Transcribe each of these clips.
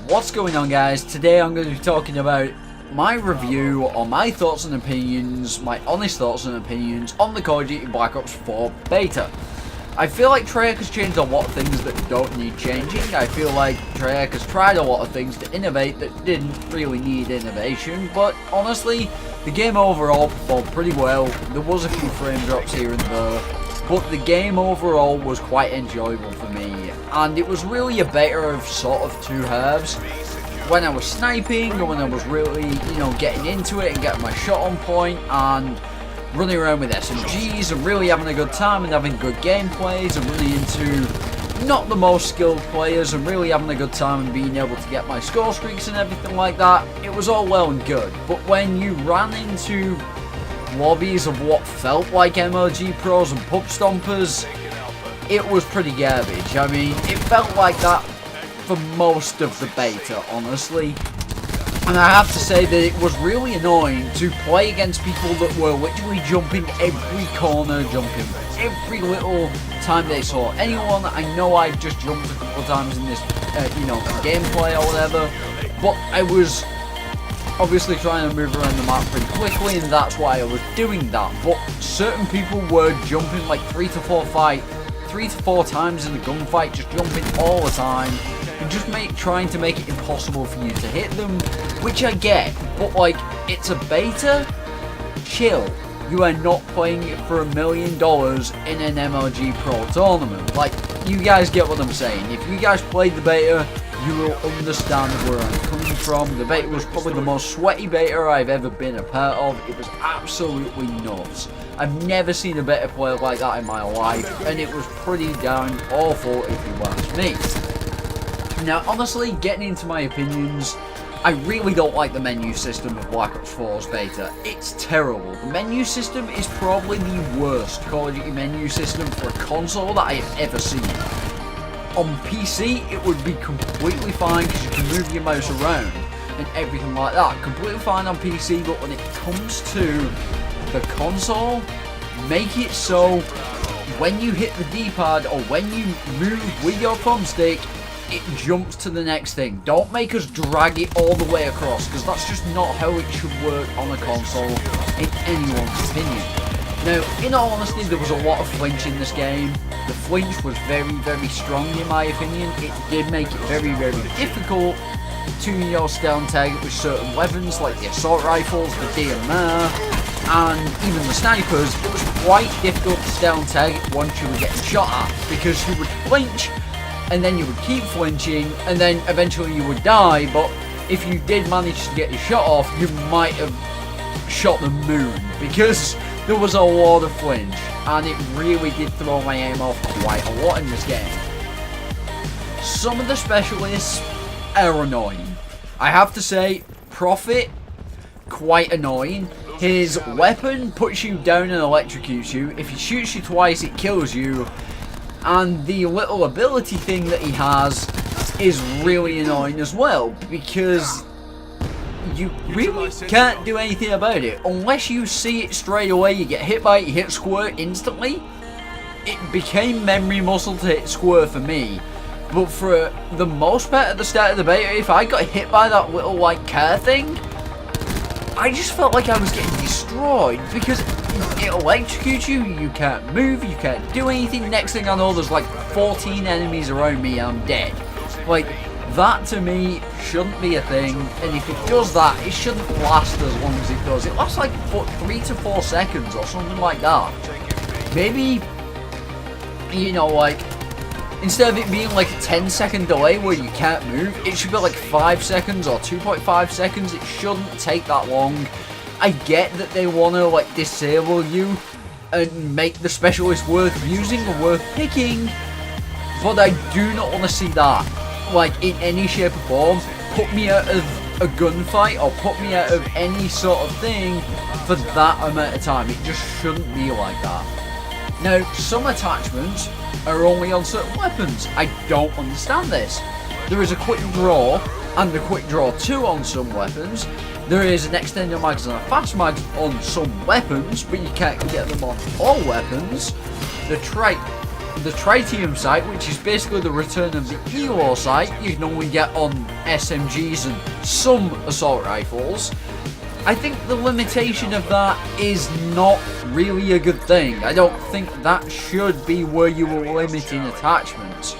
What's going on, guys? Today I'm going to be talking about my review or my thoughts and opinions, my honest thoughts and opinions on the Call of Duty Black Ops 4 Beta. I feel like Treyarch has changed a lot of things that don't need changing. I feel like Treyarch has tried a lot of things to innovate that didn't really need innovation, but honestly, the game overall performed pretty well. There was a few frame drops here and there, but the game overall was quite enjoyable for me, and it was really a beta of sort of two halves. When I was sniping, and when I was really, getting into it and getting my shot on point, and running around with SMGs, and really having a good time and having good gameplays, and running into not the most skilled players, and really having a good time and being able to get my score streaks and everything like that, it was all well and good. But when you ran into lobbies of what felt like MLG pros and pub stompers, it was pretty garbage. I mean, it felt like that for most of the beta, honestly. And I have to say that it was really annoying to play against people that were literally jumping every corner, jumping every little time they saw anyone. I know I just jumped a couple of times in this, gameplay or whatever, but I was obviously trying to move around the map pretty quickly, and that's why I was doing that. But certain people were jumping like 3 to 4 times in the gunfight, just jumping all the time, and just trying to make it impossible for you to hit them, which I get, but like, it's a beta. Chill. You are not playing it for $1 million in an MLG Pro tournament. Like, you guys get what I'm saying. If you guys played the beta, you will understand where I'm coming from. The beta was probably the most sweaty beta I've ever been a part of. It was absolutely nuts. I've never seen a beta play like that in my life, and it was pretty damn awful if you ask me. Now, honestly, getting into my opinions, I really don't like the menu system of Black Ops 4's beta. It's terrible. The menu system is probably the worst Call of Duty menu system for a console that I have ever seen. On PC, it would be completely fine because you can move your mouse around and everything like that. Completely fine on PC, but when it comes to the console, make it so when you hit the D-pad or when you move with your thumbstick, it jumps to the next thing. Don't make us drag it all the way across, because that's just not how it should work on a console, in anyone's opinion. Now, in all honesty, there was a lot of flinch in this game. The flinch was very, very strong in my opinion. It did make it very, very difficult to, stun tag with certain weapons like the assault rifles, the DMR, and even the snipers. It was quite difficult to stun tag once you were getting shot at, because you would flinch, and then you would keep flinching, and then eventually you would die. But if you did manage to get your shot off, you might have shot the moon, because there was a lot of flinch, and it really did throw my aim off quite a lot in this game. Some of the specialists are annoying. I have to say, Prophet, quite annoying. His weapon puts you down and electrocutes you. If he shoots you twice, it kills you. And the little ability thing that he has is really annoying as well, because you really can't do anything about it. Unless you see it straight away, you get hit by it, you hit square instantly. It became memory muscle to hit square for me. But for the most part at the start of the beta, if I got hit by that little car thing, I just felt like I was getting destroyed, because it electrocutes you, you can't move, you can't do anything. Next thing I know, there's like 14 enemies around me and I'm dead. Like, that to me shouldn't be a thing, and if it does that, it shouldn't last as long as it does. It lasts like 3 to 4 seconds or something like that. Maybe, instead of it being like a 10-second delay where you can't move, it should be like 5 seconds or 2.5 seconds. It shouldn't take that long. I get that they want to disable you and make the specialist worth using or worth picking, but I do not want to see that in any shape or form. Put me out of a gunfight or put me out of any sort of thing for that amount of time. It just shouldn't be like that. Now, some attachments are only on certain weapons. I don't understand this. There is a quick draw and the quick draw 2 on some weapons. There is an extended mag and a fast mag on some weapons, but you can't get them on all weapons. The trait the tritium sight, which is basically the return of the ELO sight you can only get on SMGs and some assault rifles. I think the limitation of that is not really a good thing. I don't think that should be where you are limiting attachments.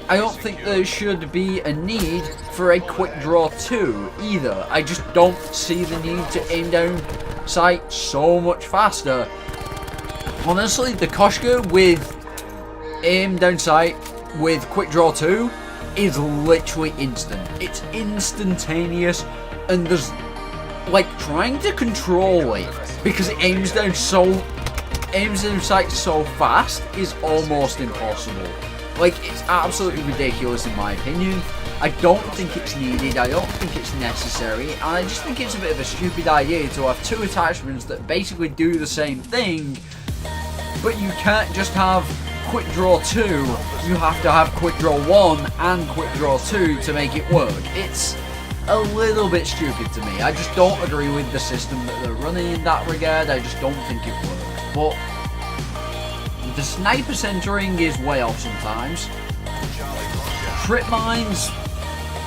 I don't think there should be a need for a quick draw 2 either. I just don't see the need to aim down sight so much faster. Honestly, the Koshka with aim down sight with quick draw 2 is literally instant. It's instantaneous, and there's like trying to control it because it aims down sight so fast is almost impossible. Like, it's absolutely ridiculous in my opinion. I don't think it's needed, I don't think it's necessary, and I just think it's a bit of a stupid idea to have two attachments that basically do the same thing, but you can't just have quick draw 2, you have to have quick draw 1 and quick draw 2 to make it work. It's a little bit stupid to me. I just don't agree with the system that they're running in that regard. I just don't think it works. But the sniper centering is way off sometimes. Trip mines,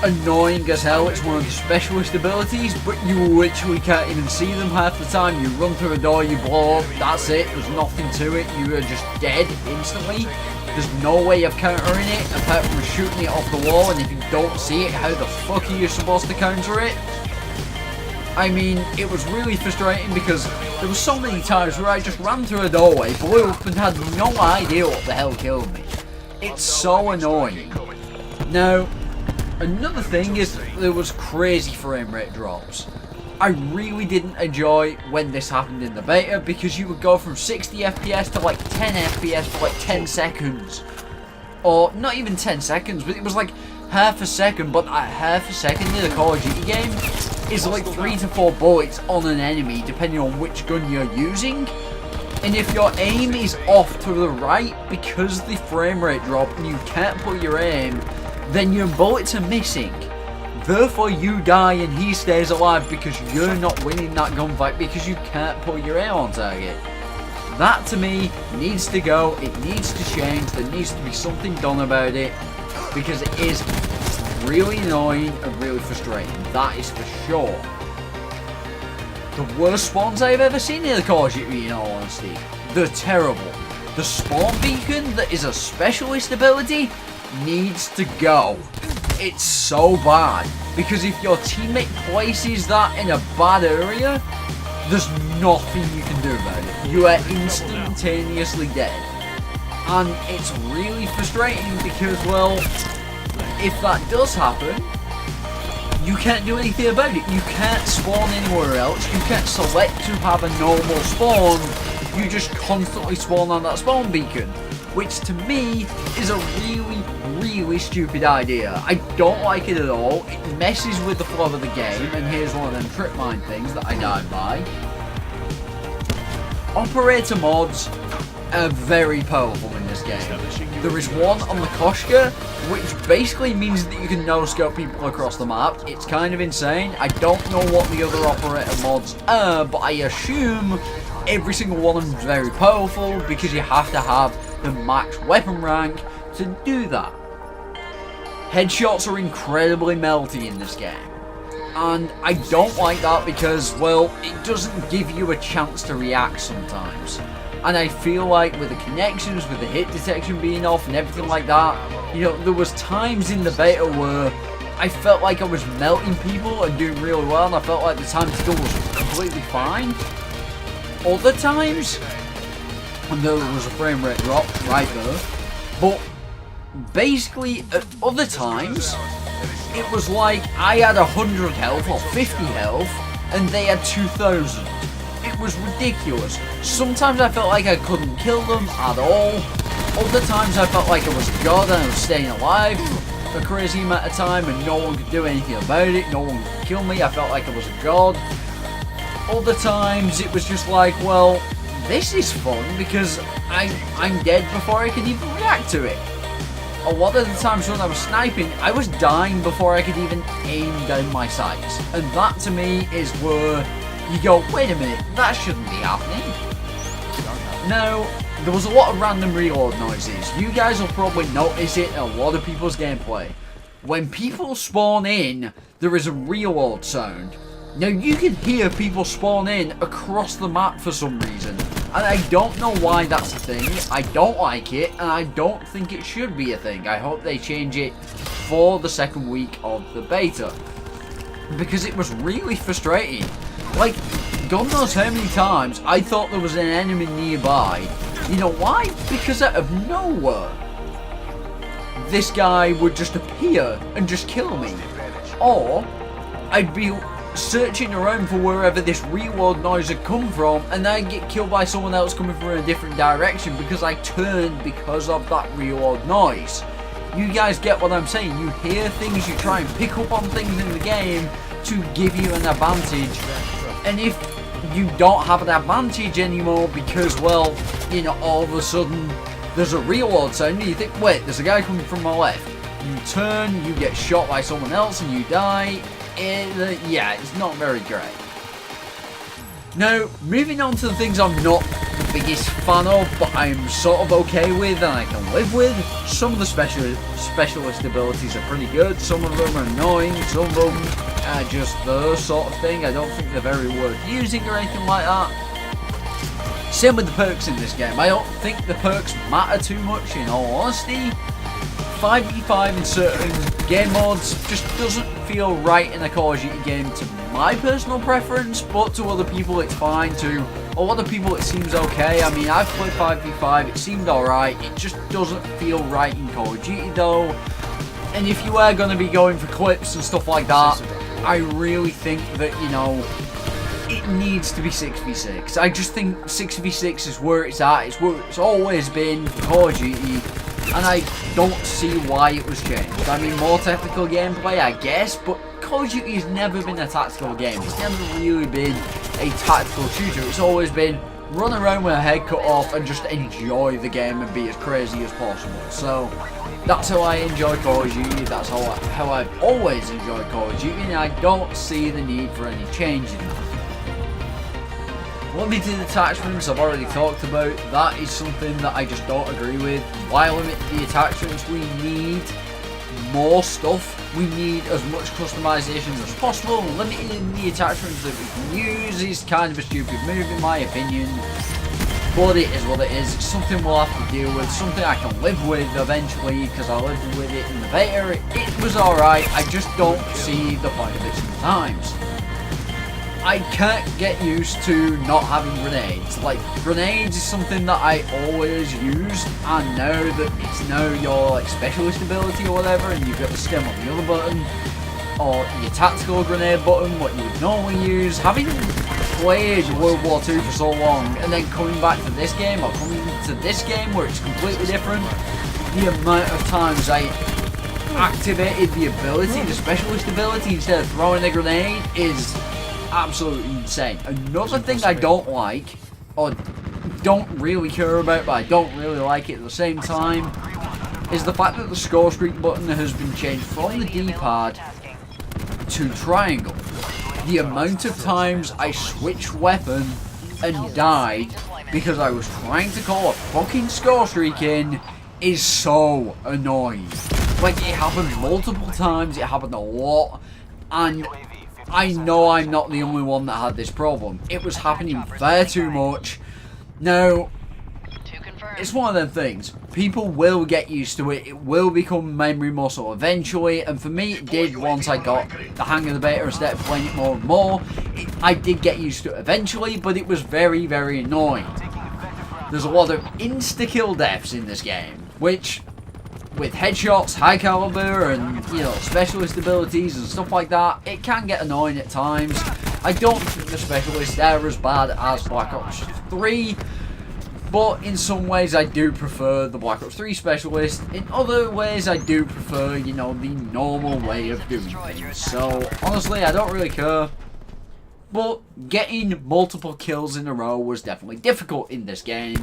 annoying as hell. It's one of the specialist abilities, but you literally can't even see them half the time. You run through a door, you blow up, that's it. There's nothing to it. You are just dead instantly. There's no way of countering it apart from shooting it off the wall, and if you don't see it, how the fuck are you supposed to counter it? I mean, it was really frustrating because there were so many times where I just ran through a doorway, blew up, and had no idea what the hell killed me. It's so annoying. Now, another thing is there was crazy frame rate drops. I really didn't enjoy when this happened in the beta because you would go from 60 FPS to like 10 FPS for like 10 seconds. Or not even 10 seconds, but it was like half a second, but at half a second in a Call of Duty game is like 3 to 4 bullets on an enemy depending on which gun you're using. And if your aim is off to the right because the frame rate drop and you can't put your aim, then your bullets are missing. Therefore you die and he stays alive because you're not winning that gunfight because you can't put your aim on target. That to me needs to go, it needs to change, there needs to be something done about it because it is really annoying and really frustrating, that is for sure. The worst spawns I've ever seen in the Call of Duty in all honesty. They're terrible. The spawn beacon that is a specialist ability needs to go. It's so bad because if your teammate places that in a bad area, there's nothing you can do about it. You are instantaneously dead. And it's really frustrating because, well, if that does happen, you can't do anything about it. You can't spawn anywhere else. You can't select to have a normal spawn. You just constantly spawn on that spawn beacon, which to me is a really stupid idea. I don't like it at all. It messes with the flow of the game, and here's one of them trip mine things that I died by. Operator mods are very powerful in this game. There is one on the Koshka, which basically means that you can no-scope people across the map. It's kind of insane. I don't know what the other operator mods are, but I assume every single one of them is very powerful because you have to have the max weapon rank to do that. Headshots are incredibly melty in this game, and I don't like that because, well, it doesn't give you a chance to react sometimes. And I feel like with the connections, with the hit detection being off and everything like that, you know, there was times in the beta where I felt like I was melting people and doing really well, and I felt like the time to kill was completely fine. Other times, and there was a frame rate drop right there, but basically at other times it was like I had 100 health or 50 health and they had 2,000. It was ridiculous. Sometimes I felt like I couldn't kill them at all. Other times I felt like I was God and I was staying alive for a crazy amount of time and no one could do anything about it. No one could kill me. I felt like I was a god. Other times it was just like, well, this is fun because I'm dead before I can even react to it. A lot of the times when I was sniping, I was dying before I could even aim down my sights. And that to me is where you go, wait a minute, that shouldn't be happening. Now, there was a lot of random reload noises. You guys will probably notice it in a lot of people's gameplay. When people spawn in, there is a reload sound. Now you can hear people spawn in across the map for some reason, and I don't know why that's a thing. I don't like it, and I don't think it should be a thing. I hope they change it for the second week of the beta, because it was really frustrating. Like, God knows how many times I thought there was an enemy nearby. You know why? Because out of nowhere, this guy would just appear and just kill me. Or I'd be searching around for wherever this reload noise had come from, and I'd get killed by someone else coming from a different direction because I turned because of that reload noise. You guys get what I'm saying? You hear things, you try and pick up on things in the game to give you an advantage, and if you don't have an advantage anymore because, well, you know, all of a sudden there's a reload sound and you think, wait, there's a guy coming from my left. You turn, you get shot by someone else and you die. Yeah, it's not very great. Now, moving on to the things I'm not the biggest fan of, but I'm sort of okay with and I can live with. Some of the specialist abilities are pretty good. Some of them are annoying. Some of them are just the sort of thing. I don't think they're very worth using or anything like that. Same with the perks in this game. I don't think the perks matter too much, in all honesty. 5v5 in certain game modes just doesn't feel right in a Call of Duty game to my personal preference, but to other people it's fine. To a lot of people it seems okay. I mean, I've played 5v5, it seemed alright. It just doesn't feel right in Call of Duty though. And if you are going to be going for clips and stuff like that, I really think that, you know, it needs to be 6v6. I just think 6v6 is where it's at. It's where it's always been for Call of Duty. And I don't see why it was changed. I mean, more technical gameplay, I guess, but Call of Duty has never been a tactical game. It's never really been a tactical shooter. It's always been run around with a head cut off and just enjoy the game and be as crazy as possible. So, that's how I enjoy Call of Duty. That's how I've always enjoyed Call of Duty, and I don't see the need for any change in that. Limited attachments, I've already talked about. That is something that I just don't agree with. Why limit the attachments? We need more stuff. We need as much customization as possible. Limiting the attachments that we can use is kind of a stupid move in my opinion. But it is what it is. It's something we'll have to deal with. Something I can live with eventually, because I lived with it in the beta. It was alright. I just don't see the point of it sometimes. I can't get used to not having grenades. Like, grenades is something that I always use, and now that it's now your like specialist ability or whatever, and you've got the stem on the other button, or your tactical grenade button, what you would normally use, having played World War II for so long, and then coming back to this game, or coming to this game where it's completely different, the amount of times I activated the ability, the specialist ability, instead of throwing a grenade is absolutely insane. Another thing I don't like, or don't really care about, but I don't really like it at the same time, is the fact that the score streak button has been changed from the D-pad to triangle. The amount of times I switched weapon and died because I was trying to call a fucking score streak in is so annoying. Like, it happened multiple times, it happened a lot, and I know I'm not the only one that had this problem. It was happening far too much. Now, it's one of them things. People will get used to it. It will become memory muscle eventually. And for me, it did once I got the hang of the beta and started playing it more and more. I did get used to it eventually, but it was very, very annoying. There's a lot of insta-kill deaths in this game, which, with headshots, high caliber, and, you know, specialist abilities and stuff like that, it can get annoying at times. I don't think the specialists are as bad as Black Ops 3, but in some ways I do prefer the Black Ops 3 specialist. In other ways I do prefer, you know, the normal way of doing things. So, honestly, I don't really care. But getting multiple kills in a row was definitely difficult in this game.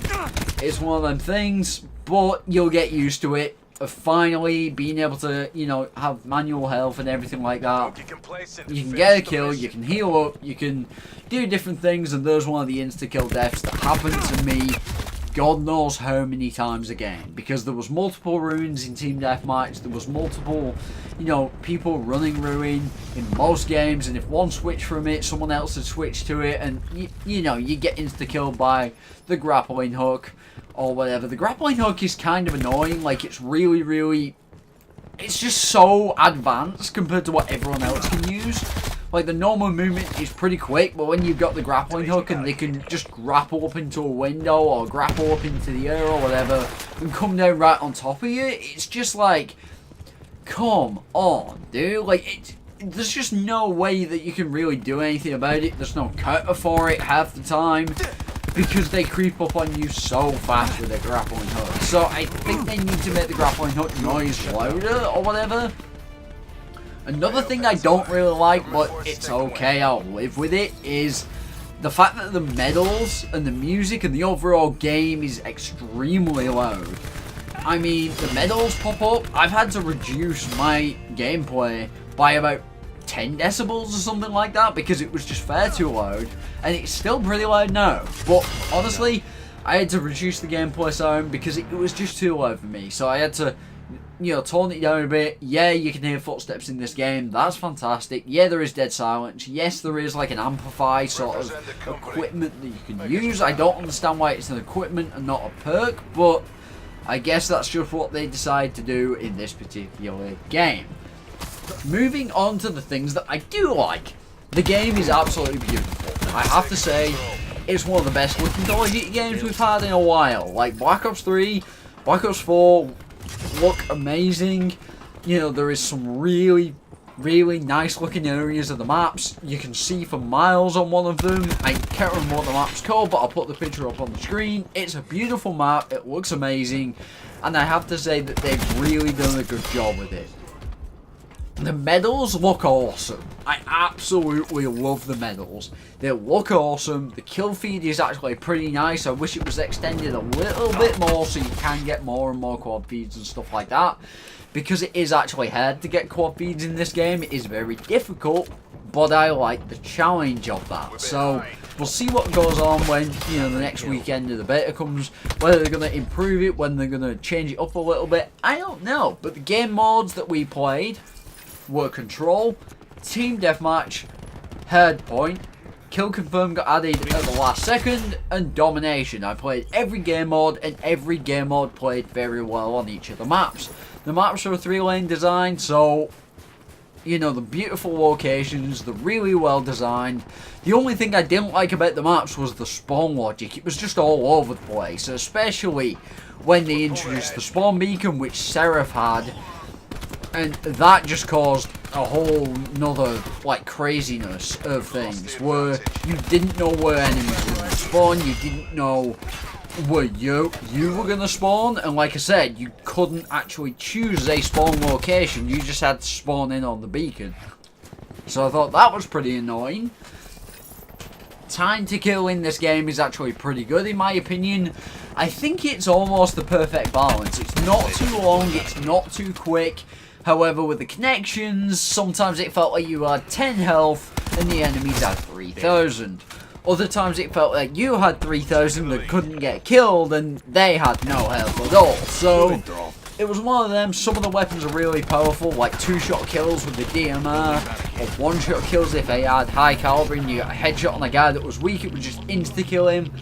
It's one of them things, but you'll get used to it. Of finally being able to, you know, have manual health and everything like that. You can get a kill, you can heal up, you can do different things, and there's one of the insta-kill deaths that happened to me God knows how many times again, because there was multiple ruins in Team Deathmatch, there was multiple, you know, people running ruin in most games, and if one switched from it, someone else had switched to it, and you know, you get insta-killed by the grappling hook or whatever. The grappling hook is kind of annoying, like it's really, it's just so advanced compared to what everyone else can use. Like, the normal movement is pretty quick, but when you've got the grappling hook and they can just grapple up into a window or grapple up into the air or whatever and come down right on top of you, it's just like, come on, dude. Like, there's just no way that you can really do anything about it. There's no counter for it half the time because they creep up on you so fast with their grappling hook. So I think they need to make the grappling hook noise louder or whatever. Another thing I don't really like, but it's okay, I'll live with it, is the fact that the medals and the music and the overall game is extremely loud. I mean, the medals pop up. I've had to reduce my gameplay by about 10 decibels or something like that because it was just far too loud, and it's still pretty loud now. But honestly, I had to reduce the gameplay sound because it was just too loud for me. So I had to, you know, tone it down a bit. Yeah, you can hear footsteps in this game. That's fantastic. Yeah, there is dead silence. Yes, there is like an amplify sort of equipment that you can use. I don't understand why it's an equipment and not a perk, but I guess that's just what they decide to do in this particular game. Moving on to the things that I do like. The game is absolutely beautiful. I have to say, it's one of the best looking Call of Duty games we've had in a while. Like, Black Ops 3, Black Ops 4 look amazing. You know, there is some really nice looking areas of the maps. You can see for miles on one of them. I can't remember what the map's called, but I'll put the picture up on the screen. It's a beautiful map. It looks amazing. And I have to say that they've really done a good job with it. The medals look awesome. I absolutely love the medals. They look awesome. The kill feed is actually pretty nice. I wish it was extended a little bit more so you can get more and more quad feeds and stuff like that. Because it is actually hard to get quad feeds in this game. It is very difficult, but I like the challenge of that. So we'll see what goes on when, you know, the next weekend of the beta comes. Whether they're going to improve it, when they're going to change it up a little bit, I don't know. But the game modes that we played were Control, Team Deathmatch, Hardpoint, Kill Confirm got added at the last second, and Domination. I played every game mode, and every game mode played very well on each of the maps. The maps are a 3-lane design, so, you know, the beautiful locations, they're really well designed. The only thing I didn't like about the maps was the spawn logic. It was just all over the place, especially when they introduced the spawn beacon, which Seraph had. And that just caused a whole nother, like, craziness of things, where you didn't know where enemies were going to spawn, you didn't know where you were going to spawn, and like I said, you couldn't actually choose a spawn location, you just had to spawn in on the beacon. So I thought that was pretty annoying. Time to kill in this game is actually pretty good in my opinion. I think it's almost the perfect balance. It's not too long, it's not too quick. However, with the connections, sometimes it felt like you had 10 health and the enemies had 3,000. Other times it felt like you had 3,000 that couldn't get killed and they had no health at all. So, it was one of them. Some of the weapons are really powerful, like 2-shot kills with the DMR, or 1-shot kills if they had high caliber and you got a headshot on a guy that was weak, it would just insta-kill him.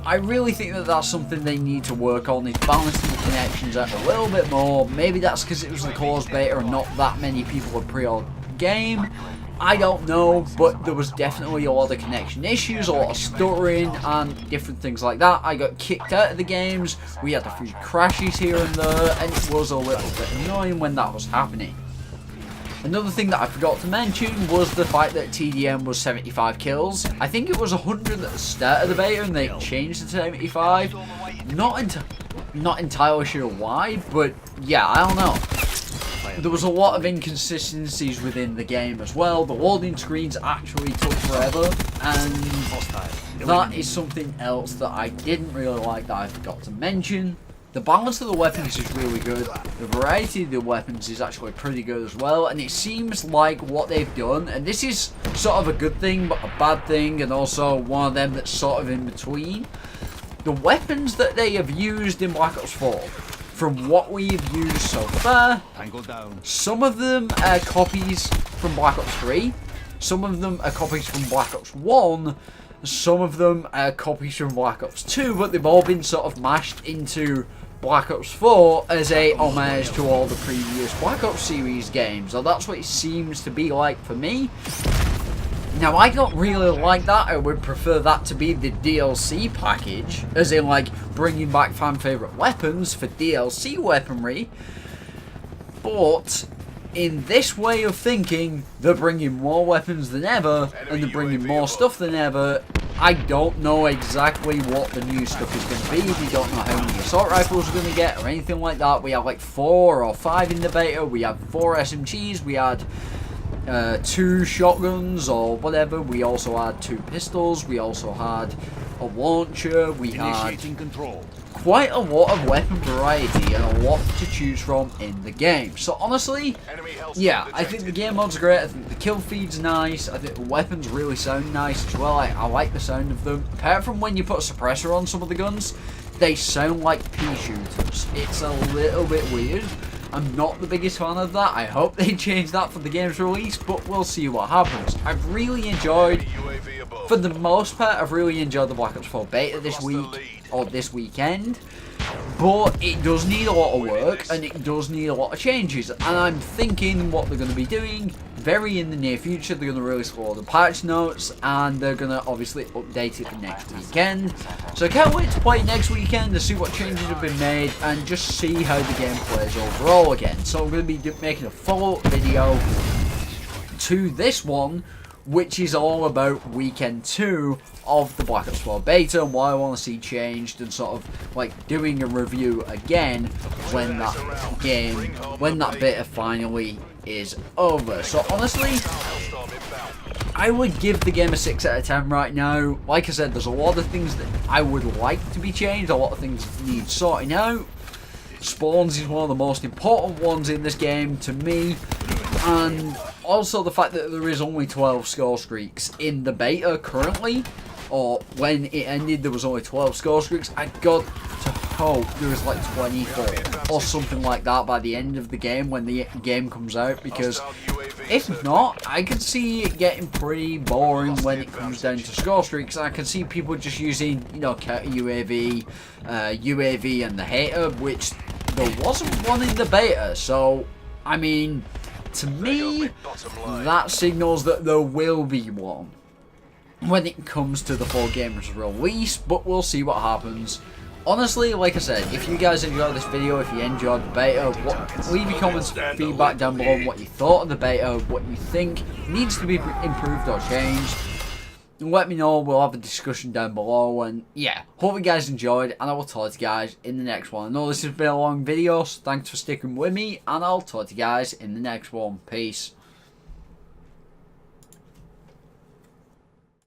I really think that that's something they need to work on, is balancing the connections out a little bit more. Maybe that's because it was the closed beta and not that many people had pre-ordered the game. I don't know, but there was definitely a lot of connection issues, a lot of stuttering and different things like that. I got kicked out of the games, we had a few crashes here and there, and it was a little bit annoying when that was happening. Another thing that I forgot to mention was the fact that TDM was 75 kills. I think it was 100 at the start of the beta and they changed to 75. Not entirely sure why, but yeah, I don't know. There was a lot of inconsistencies within the game as well. The loading screens actually took forever, and that is something else that I didn't really like that I forgot to mention. The balance of the weapons is really good. The variety of the weapons is actually pretty good as well. And it seems like what they've done, and this is sort of a good thing, but a bad thing, and also one of them that's sort of in between. the weapons that they have used in Black Ops 4, from what we've used so far, some of them are copies from Black Ops 3, some of them are copies from Black Ops 1, some of them are copies from Black Ops 2, but they've all been sort of mashed into Black Ops 4 as a homage to all the previous Black Ops series games. Or that's what it seems to be like for me. Now, I don't really like that. I would prefer that to be the DLC package, as in, like, bringing back fan favourite weapons for DLC weaponry. But in this way of thinking, they're bringing more weapons than ever, and they're bringing more stuff than ever. I don't know exactly what the new stuff is going to be. We don't know how many assault rifles we're going to get or anything like that. We have like 4 or 5 in the beta. We have 4 SMGs. We had 2 shotguns or whatever. We also had 2 pistols. We also had a launcher. We had quite a lot of weapon variety and a lot to choose from in the game. So honestly, yeah, I think the game mode's great. I think the kill feed's nice. I think the weapons really sound nice as well. I like the sound of them. Apart from when you put a suppressor on some of the guns, they sound like pea shooters. It's a little bit weird. I'm not the biggest fan of that. I hope they change that for the game's release, but we'll see what happens. I've really enjoyed, for the most part, I've really enjoyed the Black Ops 4 beta this week, or this weekend, but it does need a lot of work, and it does need a lot of changes, and I'm thinking what they're going to be doing very in the near future. They're going to release all the patch notes, and they're going to obviously update it for next weekend. So I can't wait to play next weekend to see what changes have been made, and just see how the game plays overall again. So I'm going to be making a follow-up video to this one, which is all about weekend 2 of the Black Ops 4 beta and what I want to see changed, and sort of like doing a review again when that beta finally is over. So honestly, I would give the game a 6 out of 10 right now. Like I said, there's a lot of things that I would like to be changed, a lot of things that need sorting out. Spawns is one of the most important ones in this game to me, and also the fact that there is only 12 score streaks in the beta currently, or when it ended there was only 12 score streaks. I got to hope there was like 24 or something like that by the end of the game when the game comes out, because if not, I could see it getting pretty boring when it comes down to score streaks. I can see people just using, you know, UAV, UAV and the hater, which there wasn't one in the beta. So, I mean, to me, that signals that there will be one when it comes to the full game's release, but we'll see what happens. Honestly, like I said, if you guys enjoyed this video, if you enjoyed the beta, leave your comments, feedback down below on what you thought of the beta, what you think needs to be improved or changed. Let me know, we'll have a discussion down below, and yeah, hope you guys enjoyed, and I will talk to you guys in the next one. I know this has been a long video, so thanks for sticking with me, and I'll talk to you guys in the next one. Peace.